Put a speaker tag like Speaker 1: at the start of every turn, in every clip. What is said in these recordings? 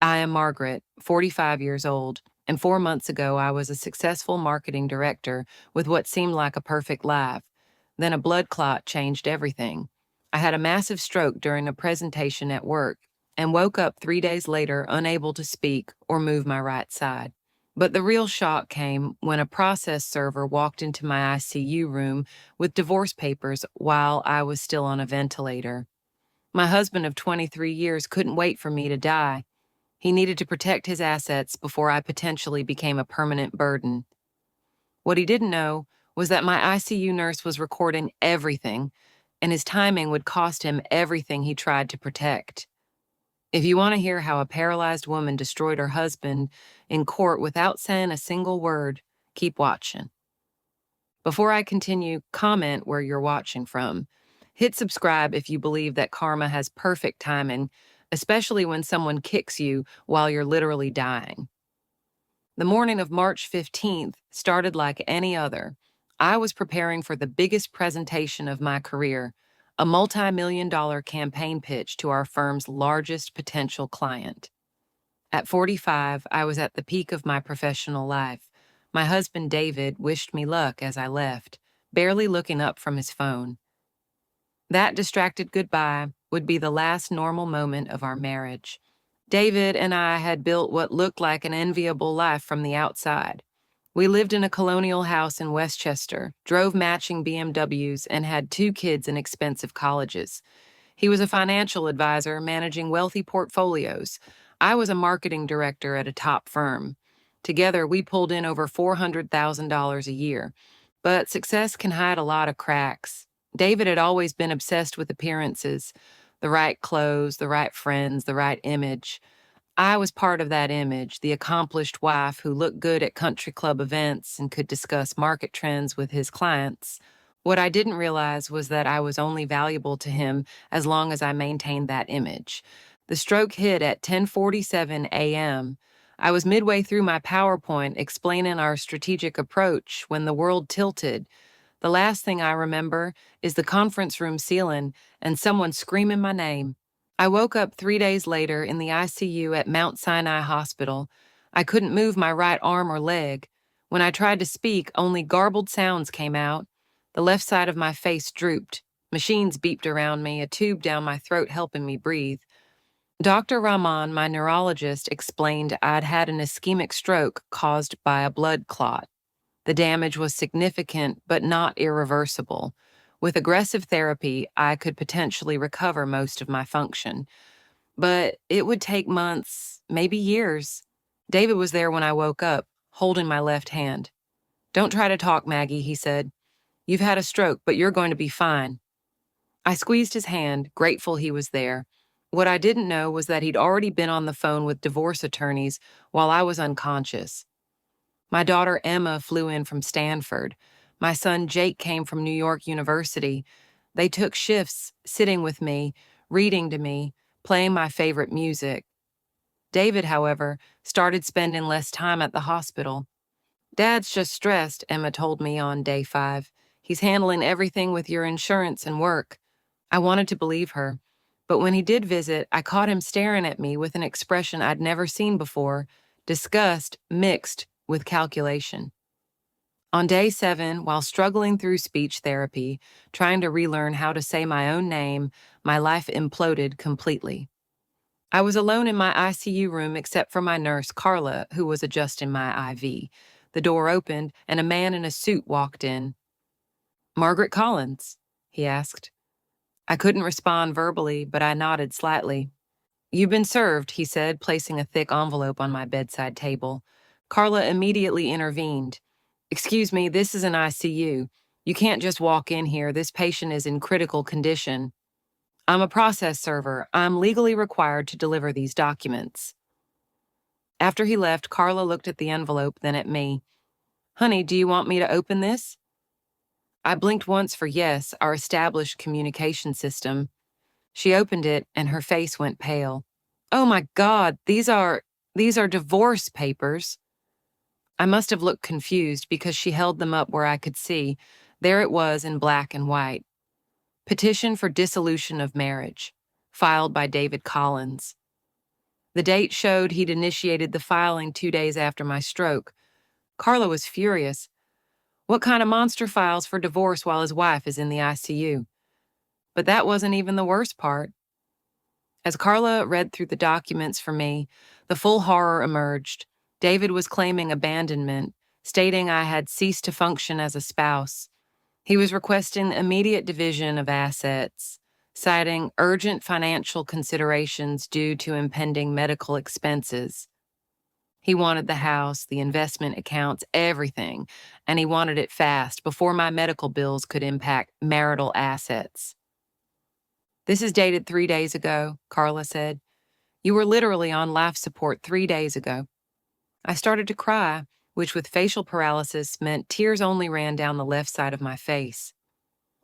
Speaker 1: I am Margaret, 45 years old, and 4 months ago I was a successful marketing director with what seemed like a perfect life. Then a blood clot changed everything. I had a massive stroke during a presentation at work and woke up 3 days later unable to speak or move my right side. But the real shock came when a process server walked into my ICU room with divorce papers while I was still on a ventilator. My husband of 23 years couldn't wait for me to die. He needed to protect his assets before I potentially became a permanent burden. What he didn't know was that my ICU nurse was recording everything, and his timing would cost him everything he tried to protect. If you want to hear how a paralyzed woman destroyed her husband in court without saying a single word, keep watching. Before I continue, comment where you're watching from. Hit subscribe if you believe that karma has perfect timing, especially when someone kicks you while you're literally dying. The morning of March 15th started like any other. I was preparing for the biggest presentation of my career, a multi-million-dollar campaign pitch to our firm's largest potential client. At 45, I was at the peak of my professional life. My husband, David, wished me luck as I left, barely looking up from his phone. That distracted goodbye would be the last normal moment of our marriage. David and I had built what looked like an enviable life from the outside. We lived in a colonial house in Westchester, drove matching BMWs, and had 2 kids in expensive colleges. He was a financial advisor managing wealthy portfolios. I was a marketing director at a top firm. Together, we pulled in over $400,000 a year. But success can hide a lot of cracks. David had always been obsessed with appearances, the right clothes, the right friends, the right image. I was part of that image, the accomplished wife who looked good at country club events and could discuss market trends with his clients. What I didn't realize was that I was only valuable to him as long as I maintained that image. The stroke hit at 10:47 a.m. I was midway through my PowerPoint explaining our strategic approach when the world tilted. The last thing I remember is the conference room ceiling and someone screaming my name. I woke up 3 days later in the ICU at Mount Sinai Hospital. I couldn't move my right arm or leg. When I tried to speak, only garbled sounds came out. The left side of my face drooped. Machines beeped around me, a tube down my throat helping me breathe. Dr. Rahman, my neurologist, explained I'd had an ischemic stroke caused by a blood clot. The damage was significant but not irreversible. With aggressive therapy, I could potentially recover most of my function. But it would take months, maybe years. David was there when I woke up, holding my left hand. "Don't try to talk, Maggie," he said. "You've had a stroke, but you're going to be fine." I squeezed his hand, grateful he was there. What I didn't know was that he'd already been on the phone with divorce attorneys while I was unconscious. My daughter Emma flew in from Stanford. My son Jake came from New York University. They took shifts, sitting with me, reading to me, playing my favorite music. David, however, started spending less time at the hospital. "Dad's just stressed," Emma told me on day 5. "He's handling everything with your insurance and work." I wanted to believe her. But when he did visit, I caught him staring at me with an expression I'd never seen before, disgust mixed with calculation. On day 7, while struggling through speech therapy, trying to relearn how to say my own name, my life imploded completely. I was alone in my ICU room except for my nurse, Carla, who was adjusting my IV. The door opened, and a man in a suit walked in. "Margaret Collins?" he asked. I couldn't respond verbally, but I nodded slightly. "You've been served," he said, placing a thick envelope on my bedside table. Carla immediately intervened. "Excuse me, this is an ICU. You can't just walk in here. This patient is in critical condition." "I'm a process server. I'm legally required to deliver these documents." After he left, Carla looked at the envelope, then at me. "Honey, do you want me to open this?" I blinked once for yes, our established communication system. She opened it, and her face went pale. "Oh my God, these are divorce papers." I must have looked confused because she held them up where I could see. There it was in black and white. "Petition for dissolution of marriage, filed by David Collins." The date showed he'd initiated the filing 2 days after my stroke. Carla was furious. What kind of monster files for divorce while his wife is in the ICU? But that wasn't even the worst part. As Carla read through the documents for me, the full horror emerged. David was claiming abandonment, stating I had ceased to function as a spouse. He was requesting immediate division of assets, citing urgent financial considerations due to impending medical expenses. He wanted the house, the investment accounts, everything, and he wanted it fast before my medical bills could impact marital assets. This is dated 3 days ago, Carla said. You were literally on life support 3 days ago. I started to cry, which with facial paralysis meant tears only ran down the left side of my face.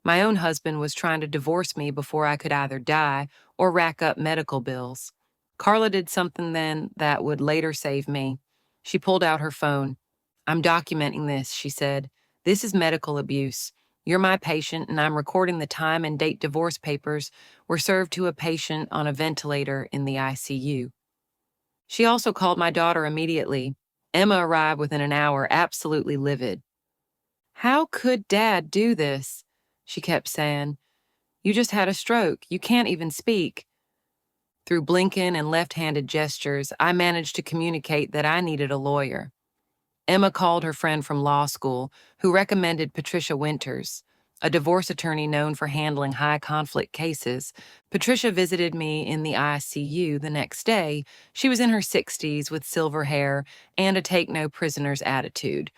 Speaker 1: My own husband was trying to divorce me before I could either die or rack up medical bills. Carla did something then that would later save me. She pulled out her phone. I'm documenting this, she said. This is medical abuse. You're my patient, and I'm recording the time and date divorce papers were served to a patient on a ventilator in the ICU. She also called my daughter immediately. Emma arrived within an hour, absolutely livid. How could Dad do this? She kept saying. You just had a stroke. You can't even speak. Through blinking and left-handed gestures, I managed to communicate that I needed a lawyer. Emma called her friend from law school, who recommended Patricia Winters, a divorce attorney known for handling high-conflict cases. Patricia visited me in the ICU the next day. She was in her 60s with silver hair and a take-no-prisoners attitude.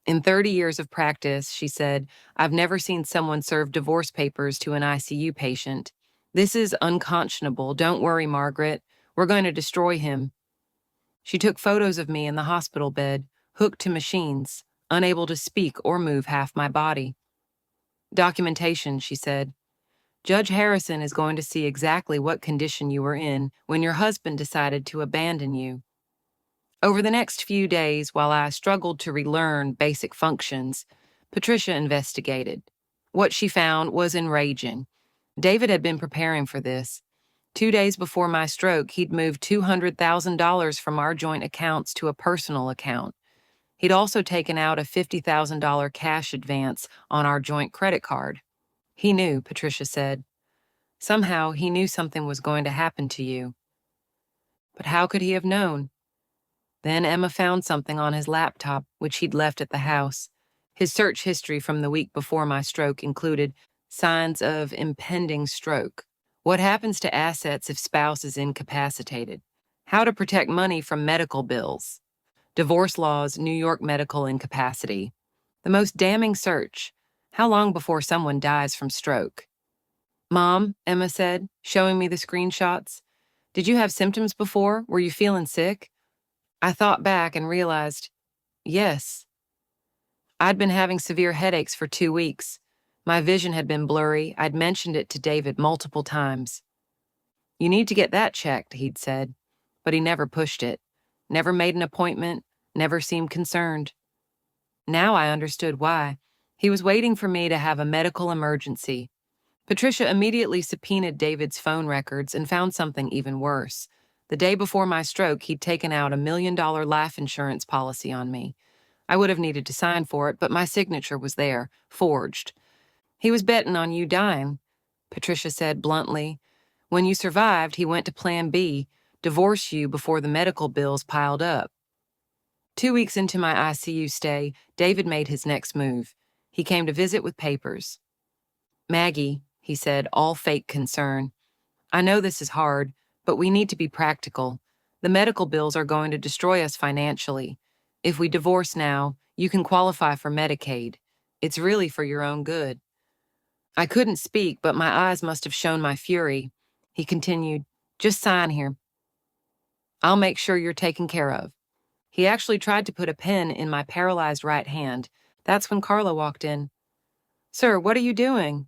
Speaker 1: In 30 years of practice, she said, I've never seen someone serve divorce papers to an ICU patient. This is unconscionable. Don't worry, Margaret. We're going to destroy him. She took photos of me in the hospital bed, hooked to machines, unable to speak or move half my body. Documentation, she said. Judge Harrison is going to see exactly what condition you were in when your husband decided to abandon you. Over the next few days, while I struggled to relearn basic functions, Patricia investigated. What she found was enraging. David had been preparing for this. 2 days before my stroke, he'd moved $200,000 from our joint accounts to a personal account. He'd also taken out a $50,000 cash advance on our joint credit card. He knew, Patricia said. Somehow, he knew something was going to happen to you. But how could he have known? Then Emma found something on his laptop, which he'd left at the house. His search history from the week before my stroke included signs of impending stroke. What happens to assets if spouse is incapacitated? How to protect money from medical bills? Divorce laws, New York medical incapacity. The most damning search. How long before someone dies from stroke? Mom, Emma said, showing me the screenshots. Did you have symptoms before? Were you feeling sick? I thought back and realized, yes. I'd been having severe headaches for 2 weeks. My vision had been blurry. I'd mentioned it to David multiple times. You need to get that checked, he'd said, but he never pushed it, never made an appointment, never seemed concerned. Now I understood why. He was waiting for me to have a medical emergency. Patricia immediately subpoenaed David's phone records and found something even worse. The day before my stroke, he'd taken out a $1 million life insurance policy on me. I would have needed to sign for it, but my signature was there, forged. He was betting on you dying, Patricia said bluntly. When you survived, he went to Plan B, divorce you before the medical bills piled up. 2 weeks into my ICU stay, David made his next move. He came to visit with papers. Maggie, he said, all fake concern. I know this is hard, but we need to be practical. The medical bills are going to destroy us financially. If we divorce now, you can qualify for Medicaid. It's really for your own good. I couldn't speak, but my eyes must have shown my fury. He continued, just sign here. I'll make sure you're taken care of. He actually tried to put a pen in my paralyzed right hand. That's when Carla walked in. Sir, what are you doing?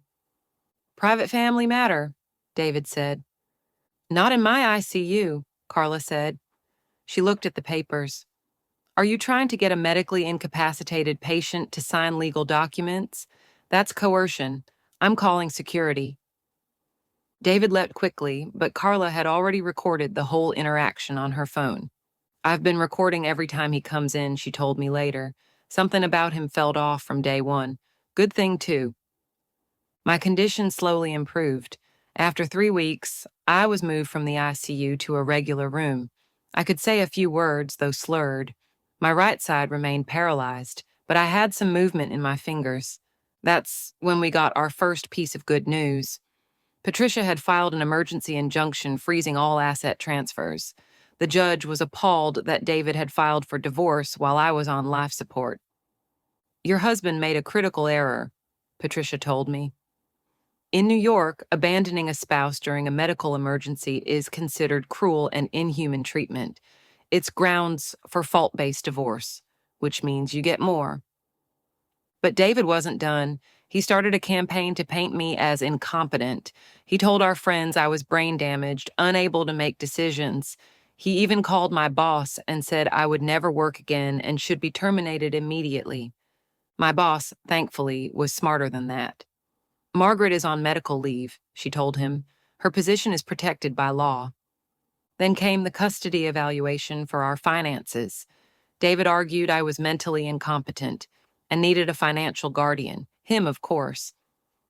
Speaker 1: Private family matter, David said. Not in my ICU, Carla said. She looked at the papers. Are you trying to get a medically incapacitated patient to sign legal documents? That's coercion. I'm calling security. David leapt quickly, but Carla had already recorded the whole interaction on her phone. "I've been recording every time he comes in," she told me later. "Something about him felt off from day one. Good thing, too." My condition slowly improved. After 3 weeks, I was moved from the ICU to a regular room. I could say a few words, though slurred. My right side remained paralyzed, but I had some movement in my fingers. That's when we got our first piece of good news. Patricia had filed an emergency injunction freezing all asset transfers. The judge was appalled that David had filed for divorce while I was on life support. "Your husband made a critical error," Patricia told me. In New York, abandoning a spouse during a medical emergency is considered cruel and inhuman treatment. It's grounds for fault-based divorce, which means you get more. But David wasn't done. He started a campaign to paint me as incompetent. He told our friends I was brain damaged, unable to make decisions. He even called my boss and said I would never work again and should be terminated immediately. My boss, thankfully, was smarter than that. "Margaret is on medical leave," she told him. "Her position is protected by law." Then came the custody evaluation for our finances. David argued I was mentally incompetent and needed a financial guardian, him, of course.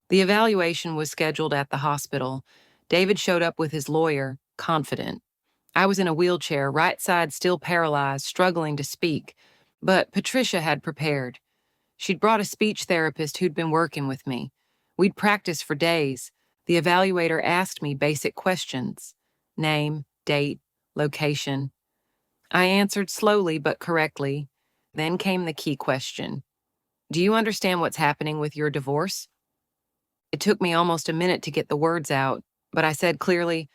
Speaker 1: The evaluation was scheduled at the hospital. David showed up with his lawyer, confident. I was in a wheelchair, right side still paralyzed, struggling to speak. But Patricia had prepared. She'd brought a speech therapist who'd been working with me. We'd practiced for days. The evaluator asked me basic questions: name, date, location. I answered slowly but correctly. Then came the key question: "Do you understand what's happening with your divorce?" It took me almost a minute to get the words out, but I said clearly,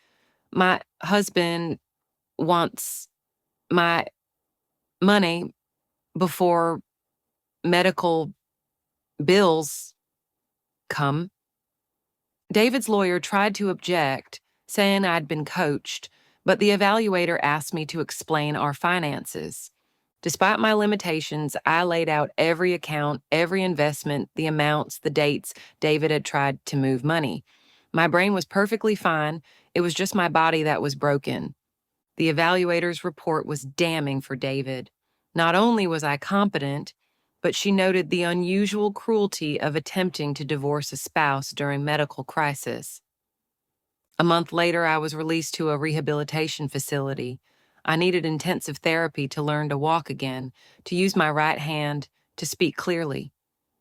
Speaker 1: "My husband wants my money before medical bills come." David's lawyer tried to object, saying I'd been coached, but the evaluator asked me to explain our finances. Despite my limitations, I laid out every account, every investment, the amounts, the dates David had tried to move money. My brain was perfectly fine. It was just my body that was broken. The evaluator's report was damning for David. Not only was I competent, but she noted the unusual cruelty of attempting to divorce a spouse during medical crisis. A month later, I was released to a rehabilitation facility. I needed intensive therapy to learn to walk again, to use my right hand, to speak clearly.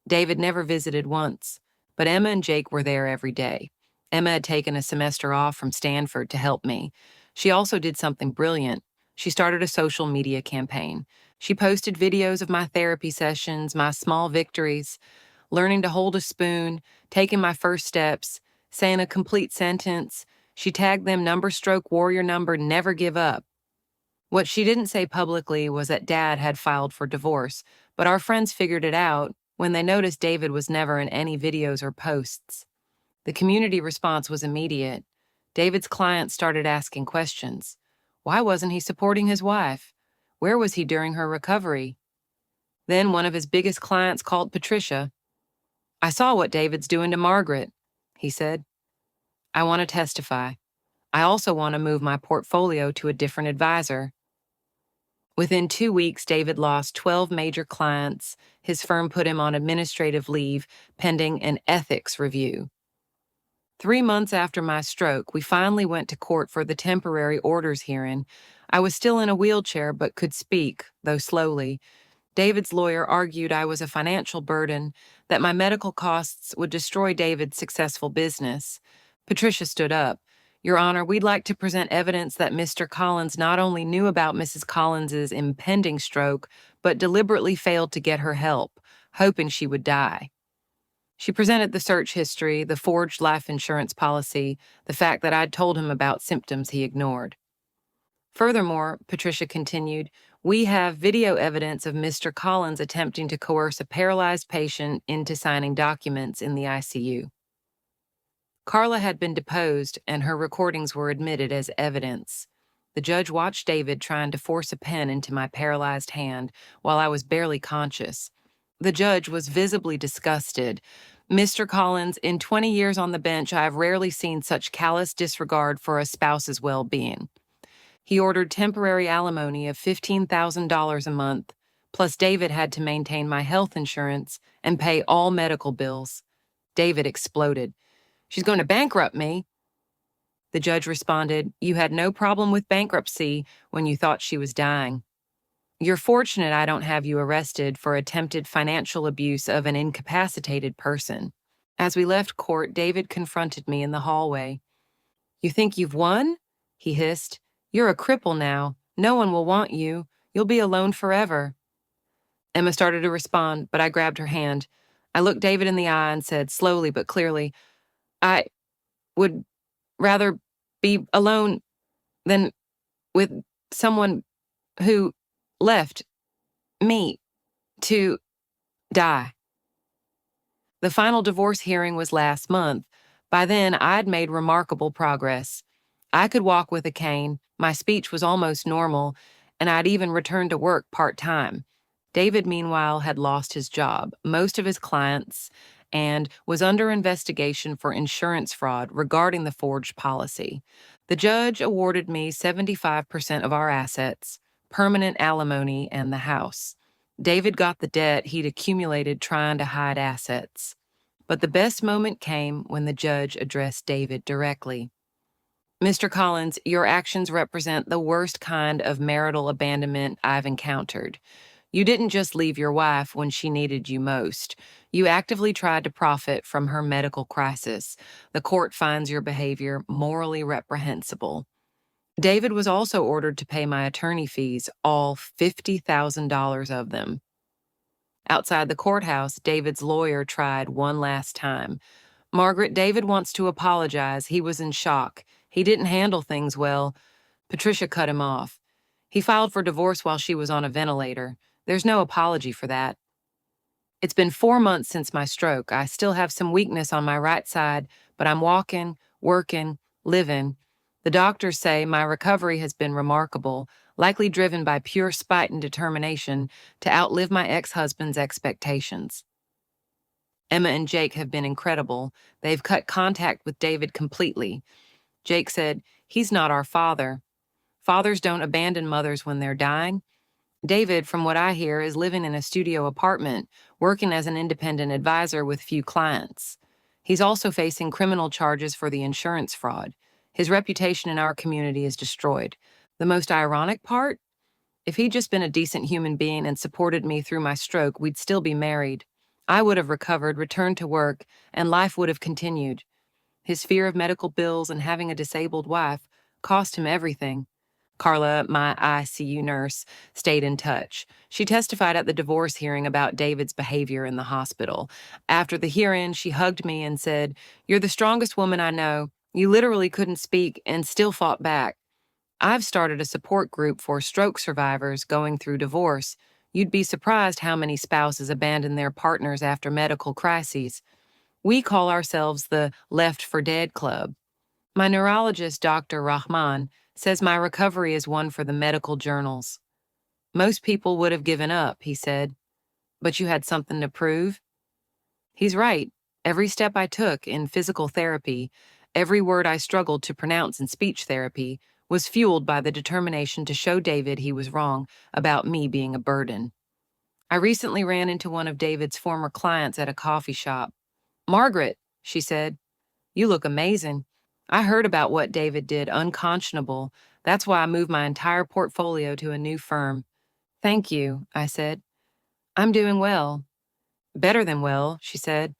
Speaker 1: David never visited once, but Emma and Jake were there every day. Emma had taken a semester off from Stanford to help me. She also did something brilliant. She started a social media campaign. She posted videos of my therapy sessions, my small victories, learning to hold a spoon, taking my first steps, saying a complete sentence. She tagged them number warrior number, never give up. What she didn't say publicly was that Dad had filed for divorce, but our friends figured it out when they noticed David was never in any videos or posts. The community response was immediate. David's clients started asking questions. Why wasn't he supporting his wife? Where was he during her recovery? Then one of his biggest clients called Patricia. "I saw what David's doing to Margaret," he said. "I want to testify. I also want to move my portfolio to a different advisor." Within 2 weeks, David lost 12 major clients. His firm put him on administrative leave pending an ethics review. 3 months after my stroke, we finally went to court for the temporary orders hearing. I was still in a wheelchair but could speak, though slowly. David's lawyer argued I was a financial burden, that my medical costs would destroy David's successful business. Patricia stood up. "Your Honor, we'd like to present evidence that Mr. Collins not only knew about Mrs. Collins's impending stroke, but deliberately failed to get her help, hoping she would die." She presented the search history, the forged life insurance policy, the fact that I'd told him about symptoms he ignored. "Furthermore," Patricia continued, "we have video evidence of Mr. Collins attempting to coerce a paralyzed patient into signing documents in the ICU." Carla had been deposed, and her recordings were admitted as evidence. The judge watched David trying to force a pen into my paralyzed hand while I was barely conscious. The judge was visibly disgusted, Mr. Collins, in 20 years on the bench, I have rarely seen such callous disregard for a spouse's well-being. He ordered temporary alimony of $15,000 a month, plus David had to maintain my health insurance and pay all medical bills. David exploded. She's going to bankrupt me. The judge responded, you had no problem with bankruptcy when you thought she was dying. You're fortunate I don't have you arrested for attempted financial abuse of an incapacitated person. As we left court, David confronted me in the hallway. You think you've won? He hissed. You're a cripple now. No one will want you. You'll be alone forever. Emma started to respond, but I grabbed her hand. I looked David in the eye and said slowly but clearly, I would rather be alone than with someone who left me to die. The final divorce hearing was last month. By then, I'd made remarkable progress. I could walk with a cane, my speech was almost normal, and I'd even returned to work part-time. David, meanwhile, had lost his job, most of his clients, and was under investigation for insurance fraud regarding the forged policy. The judge awarded me 75% of our assets, permanent alimony, and the house. David got the debt he'd accumulated trying to hide assets. But the best moment came when the judge addressed David directly. Mr. Collins, your actions represent the worst kind of marital abandonment I've encountered. You didn't just leave your wife when she needed you most. You actively tried to profit from her medical crisis. The court finds your behavior morally reprehensible. David was also ordered to pay my attorney fees, all $50,000 of them. Outside the courthouse, David's lawyer tried one last time. Margaret, David wants to apologize. He was in shock. He didn't handle things well. Patricia cut him off. He filed for divorce while she was on a ventilator. There's no apology for that. It's been 4 months since my stroke. I still have some weakness on my right side, but I'm walking, working, living. The doctors say my recovery has been remarkable, likely driven by pure spite and determination to outlive my ex-husband's expectations. Emma and Jake have been incredible. They've cut contact with David completely. Jake said, he's not our father. Fathers don't abandon mothers when they're dying. David, from what I hear, is living in a studio apartment, working as an independent advisor with few clients. He's also facing criminal charges for the insurance fraud. His reputation in our community is destroyed. The most ironic part? If he'd just been a decent human being and supported me through my stroke, we'd still be married. I would have recovered, returned to work, and life would have continued. His fear of medical bills and having a disabled wife cost him everything. Carla, my ICU nurse, stayed in touch. She testified at the divorce hearing about David's behavior in the hospital. After the hearing, she hugged me and said, "You're the strongest woman I know. You literally couldn't speak and still fought back. I've started a support group for stroke survivors going through divorce. You'd be surprised how many spouses abandon their partners after medical crises. We call ourselves the Left for Dead Club." My neurologist, Dr. Rahman, says my recovery is one for the medical journals. Most people would have given up, he said. But you had something to prove? He's right. Every step I took in physical therapy, every word I struggled to pronounce in speech therapy, was fueled by the determination to show David he was wrong about me being a burden. I recently ran into one of David's former clients at a coffee shop. "Margaret," she said, "you look amazing. I heard about what David did, unconscionable. That's why I moved my entire portfolio to a new firm." "Thank you," I said. "I'm doing well." "Better than well," she said.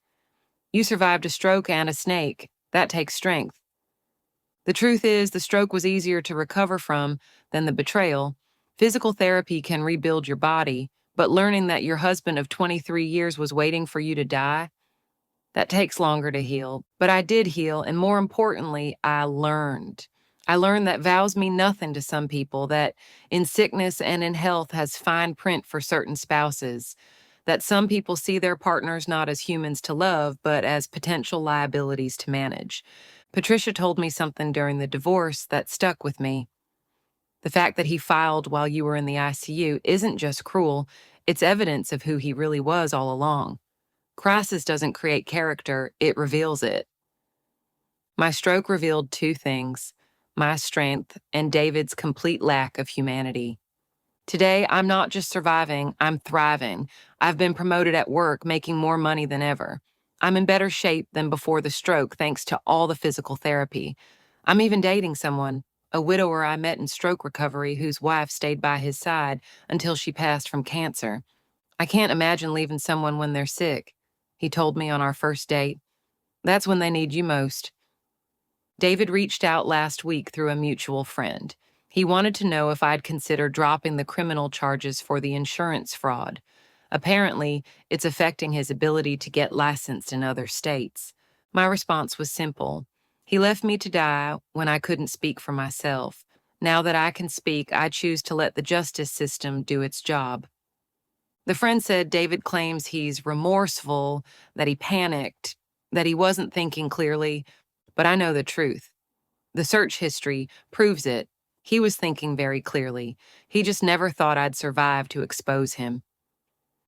Speaker 1: "You survived a stroke and a snake. That takes strength." The truth is, the stroke was easier to recover from than the betrayal. Physical therapy can rebuild your body, but learning that your husband of 23 years was waiting for you to die, that takes longer to heal. But I did heal, and more importantly, I learned. I learned that vows mean nothing to some people, that in sickness and in health has fine print for certain spouses, that some people see their partners not as humans to love, but as potential liabilities to manage. Patricia told me something during the divorce that stuck with me. The fact that he filed while you were in the ICU isn't just cruel, it's evidence of who he really was all along. Crisis doesn't create character, it reveals it. My stroke revealed two things: my strength and David's complete lack of humanity. Today, I'm not just surviving, I'm thriving. I've been promoted at work, making more money than ever. I'm in better shape than before the stroke thanks to all the physical therapy. I'm even dating someone, a widower I met in stroke recovery whose wife stayed by his side until she passed from cancer. I can't imagine leaving someone when they're sick, he told me on our first date. That's when they need you most. David reached out last week through a mutual friend. He wanted to know if I'd consider dropping the criminal charges for the insurance fraud. Apparently, it's affecting his ability to get licensed in other states. My response was simple. He left me to die when I couldn't speak for myself. Now that I can speak, I choose to let the justice system do its job. The friend said David claims he's remorseful, that he panicked, that he wasn't thinking clearly, but I know the truth. The search history proves it. He was thinking very clearly. He just never thought I'd survive to expose him.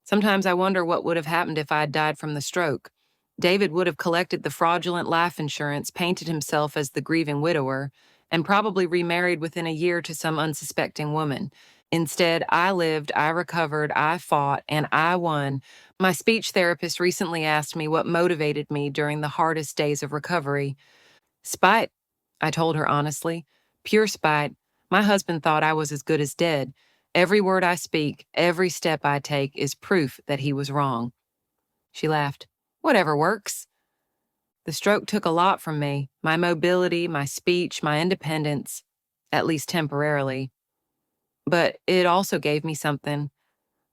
Speaker 1: Sometimes I wonder what would have happened if I'd died from the stroke. David would have collected the fraudulent life insurance, painted himself as the grieving widower, and probably remarried within a year to some unsuspecting woman. Instead, I lived, I recovered, I fought, and I won. My speech therapist recently asked me what motivated me during the hardest days of recovery. Spite, I told her honestly. Pure spite. My husband thought I was as good as dead. Every word I speak, every step I take is proof that he was wrong. She laughed. Whatever works. The stroke took a lot from me, my mobility, my speech, my independence, at least temporarily. But it also gave me something,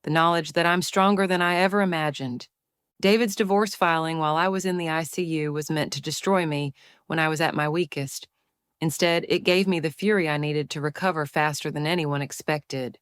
Speaker 1: the knowledge that I'm stronger than I ever imagined. David's divorce filing while I was in the ICU was meant to destroy me when I was at my weakest. Instead, it gave me the fury I needed to recover faster than anyone expected.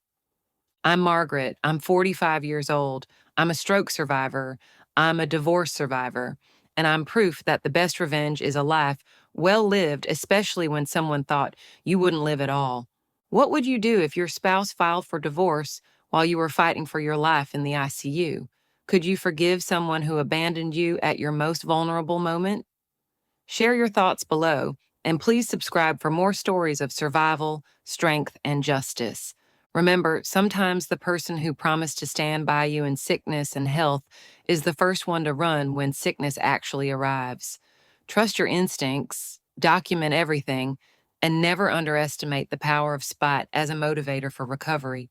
Speaker 1: I'm Margaret. I'm 45 years old. I'm a stroke survivor. I'm a divorce survivor. And I'm proof that the best revenge is a life well lived, especially when someone thought you wouldn't live at all. What would you do if your spouse filed for divorce while you were fighting for your life in the ICU? Could you forgive someone who abandoned you at your most vulnerable moment? Share your thoughts below, and please subscribe for more stories of survival, strength, and justice. Remember, sometimes the person who promised to stand by you in sickness and health is the first one to run when sickness actually arrives. Trust your instincts, document everything, and never underestimate the power of spite as a motivator for recovery.